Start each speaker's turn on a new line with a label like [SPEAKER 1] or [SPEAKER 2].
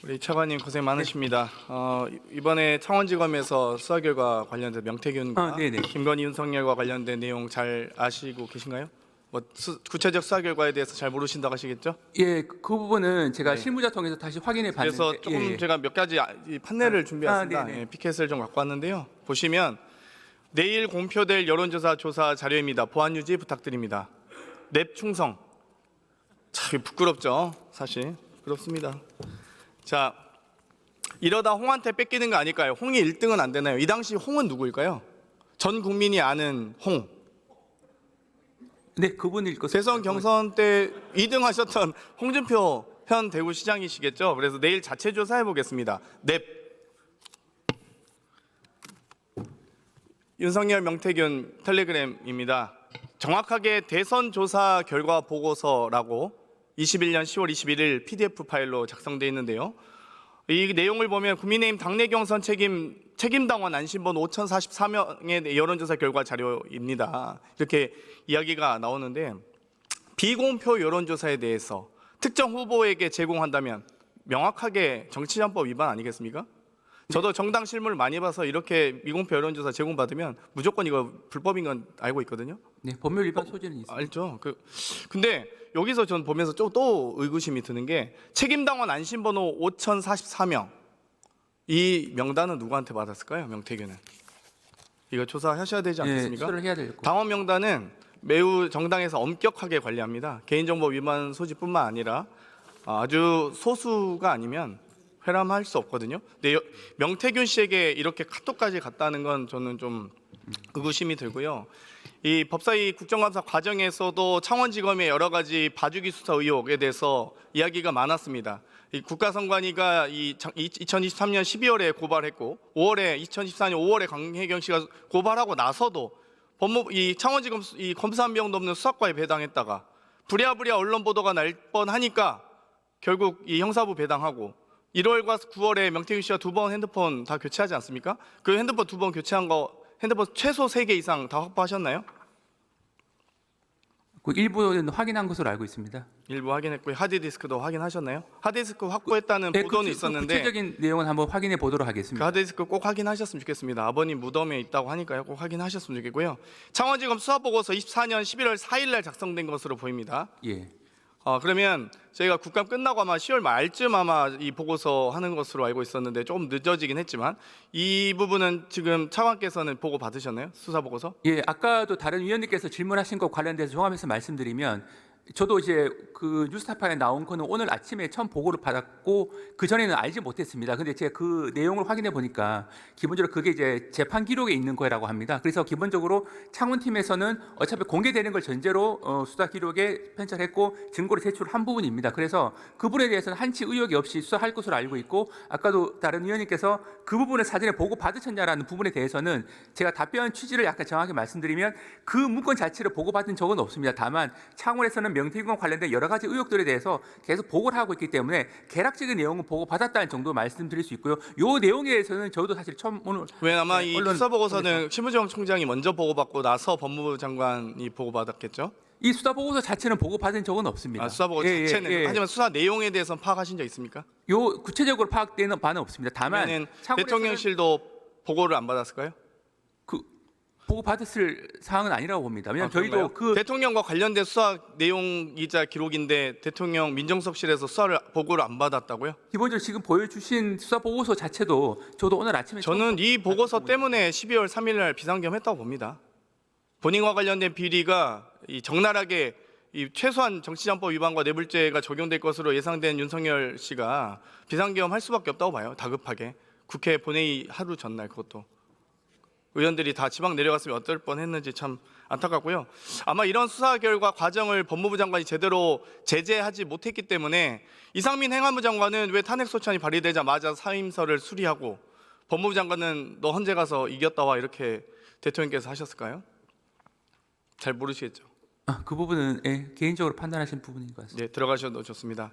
[SPEAKER 1] 우리 차관님 고생 많으십니다. 이번에 창원지검에서 수사 결과 관련된 명태균과 김건희, 윤석열과 관련된 내용 잘 아시고 계신가요? 뭐 구체적 수사 결과에 대해서 잘 모르신다고 하시겠죠?
[SPEAKER 2] 예, 그 부분은 제가 실무자 통해서 다시 확인해 봤는데
[SPEAKER 1] 그래서 조금 제가 몇 가지 이 판례를 준비했습니다. 피켓을 좀 갖고 왔는데요. 보시면 내일 공표될 여론조사 조사 자료입니다. 보안 유지 부탁드립니다. 냅 충성. 참 부끄럽죠, 사실 부끄럽습니다. 자, 이러다 홍한테 뺏기는 거 아닐까요? 홍이 1등은 안 되나요? 이 당시 홍은 누구일까요? 전 국민이 아는 홍.
[SPEAKER 2] 네, 그분일 것입니다.
[SPEAKER 1] 대선 경선 때 2등 하셨던 홍준표 현 대구시장이시겠죠? 그래서 내일 자체 조사해 보겠습니다. 넵. 윤석열 명태균 텔레그램입니다. 정확하게 대선 조사 결과 보고서라고 21년 10월 21일 PDF 파일로 작성되어 있는데요. 이 내용을 보면 국민의힘 당내 경선 책임당원 안심번호 5044명의 여론조사 결과 자료입니다. 이렇게 이야기가 나오는데 비공표 여론조사에 대해서 특정 후보에게 제공한다면 명확하게 정치자금법 위반 아니겠습니까? 저도 정당 실무를 많이 봐서 이렇게 미공표 여론조사 제공받으면 무조건 이거 불법인 건 알고 있거든요.
[SPEAKER 2] 네, 법률 위반 소지는 있습니다.
[SPEAKER 1] 알죠. 근데 여기서 전 보면서 또 의구심이 드는 게 책임당원 안심번호 5044명 이 명단은 누구한테 받았을까요? 명태균은 이거 조사하셔야 되지 않겠습니까?
[SPEAKER 2] 수사를 해야 될 거.
[SPEAKER 1] 당원 명단은 매우 정당에서 엄격하게 관리합니다. 개인정보 위반 소지뿐만 아니라 아주 소수가 아니면 회람할 수 없거든요. 근데 명태균 씨에게 이렇게 카톡까지 갔다는 건 저는 좀 의구심이 들고요. 이 법사위 국정감사 과정에서도 창원지검의 여러 가지 봐주기 수사 의혹에 대해서 이야기가 많았습니다. 이 국가선관위가 2023년 12월에 고발했고 2014년 5월에 강혜경 씨가 고발하고 나서도 이 창원지검 이 검사 한 명도 없는 수사과에 배당했다가 부랴부랴 언론 보도가 날 뻔하니까 결국 이 형사부 배당하고 1월과 9월에 명태균 씨가 2번 핸드폰 다 교체하지 않습니까? 그 핸드폰 2번 교체한 거 핸드폰 최소 3개 이상 다 확보하셨나요?
[SPEAKER 2] 그 일부는 확인한 것으로 알고 있습니다.
[SPEAKER 1] 일부 확인했고요. 하드디스크도 확인하셨나요? 하드디스크 확보했다는 보도는 있었는데
[SPEAKER 2] 구체적인 내용은 한번 확인해 보도록
[SPEAKER 1] 그
[SPEAKER 2] 하겠습니다.
[SPEAKER 1] 하드디스크 꼭 확인하셨으면 좋겠습니다. 아버님 무덤에 있다고 하니까요. 꼭 확인하셨으면 좋겠고요. 창원지검 수사보고서 24년 11월 4일 날 작성된 것으로 보입니다.
[SPEAKER 2] 예.
[SPEAKER 1] 그러면 저희가 국감 끝나고 아마 10월 말쯤 아마 이 보고서 하는 것으로 알고 있었는데 조금 늦어지긴 했지만 이 부분은 지금 차관께서는 보고 받으셨나요? 수사 보고서?
[SPEAKER 2] 예, 아까도 다른 위원님께서 질문하신 것 관련돼서 종합해서 말씀드리면 저도 이제 그 뉴스타파에 나온 거는 오늘 아침에 처음 보고를 받았고 그 전에는 알지 못했습니다. 근데 제가 그 내용을 확인해 보니까 기본적으로 그게 이제 재판 기록에 있는 거라고 합니다. 그래서 기본적으로 창원팀에서는 어차피 공개되는 걸 전제로 수사 기록에 편찬했고 증거를 제출한 부분입니다. 그래서 그 부분에 대해서는 한치 의혹이 없이 수사할 것으로 알고 있고 아까도 다른 위원님께서 그 부분을 사전에 보고 받으셨냐라는 부분에 대해서는 제가 답변 취지를 약간 정확히 말씀드리면 그 문건 자체를 보고 받은 적은 없습니다. 다만 창원에서는 명태균과 관련된 여러 가지 의혹들에 대해서 계속 보고를 하고 있기 때문에 개락적인 내용은 보고 받았다는 정도 말씀드릴 수 있고요. 이 내용에 대해서는 저도 사실 처음 오늘
[SPEAKER 1] 왜 아마 이 수사 보고서는 심우정 총장이 먼저 보고받고 나서 법무부 장관이 보고받았겠죠?
[SPEAKER 2] 이 수사 보고서 자체는 보고 받은 적은 없습니다.
[SPEAKER 1] 수사 보고서 자체는 하지만 수사 내용에 대해서는 파악하신 적 있습니까?
[SPEAKER 2] 요 구체적으로 파악되는 바는 없습니다. 다만
[SPEAKER 1] 대통령실도 보고를 안 받았을까요?
[SPEAKER 2] 보고 받았을 사항은 아니라고 봅니다. 왜냐하면 저희도 그
[SPEAKER 1] 대통령과 관련된 수사 내용이자 기록인데 대통령 민정수석실에서 수사를 보고를 안 받았다고요?
[SPEAKER 2] 기본적으로 지금 보여주신 수사 보고서 자체도 저도 오늘 아침에
[SPEAKER 1] 저는 이 보고서 때문에 12월 3일 날 비상겸했다고 봅니다. 본인과 관련된 비리가 적나라하게 최소한 정치자금법 위반과 뇌물죄가 적용될 것으로 예상된 윤석열 씨가 비상겸할 수밖에 없다고 봐요. 다급하게 국회 본회의 하루 전날 그것도. 의원들이 다 지방 내려갔으면 어떨 뻔했는지 참 안타깝고요. 아마 이런 수사 결과 과정을 법무부 장관이 제대로 제재하지 못했기 때문에 이상민 행안부 장관은 왜 탄핵 소추안이 발의되자마자 사임서를 수리하고 법무부 장관은 너 헌재 가서 이겼다 와 이렇게 대통령께서 하셨을까요? 잘 모르시겠죠.
[SPEAKER 2] 그 부분은 개인적으로 판단하신 부분인 것 같습니다.
[SPEAKER 1] 네, 들어가셔도 좋습니다.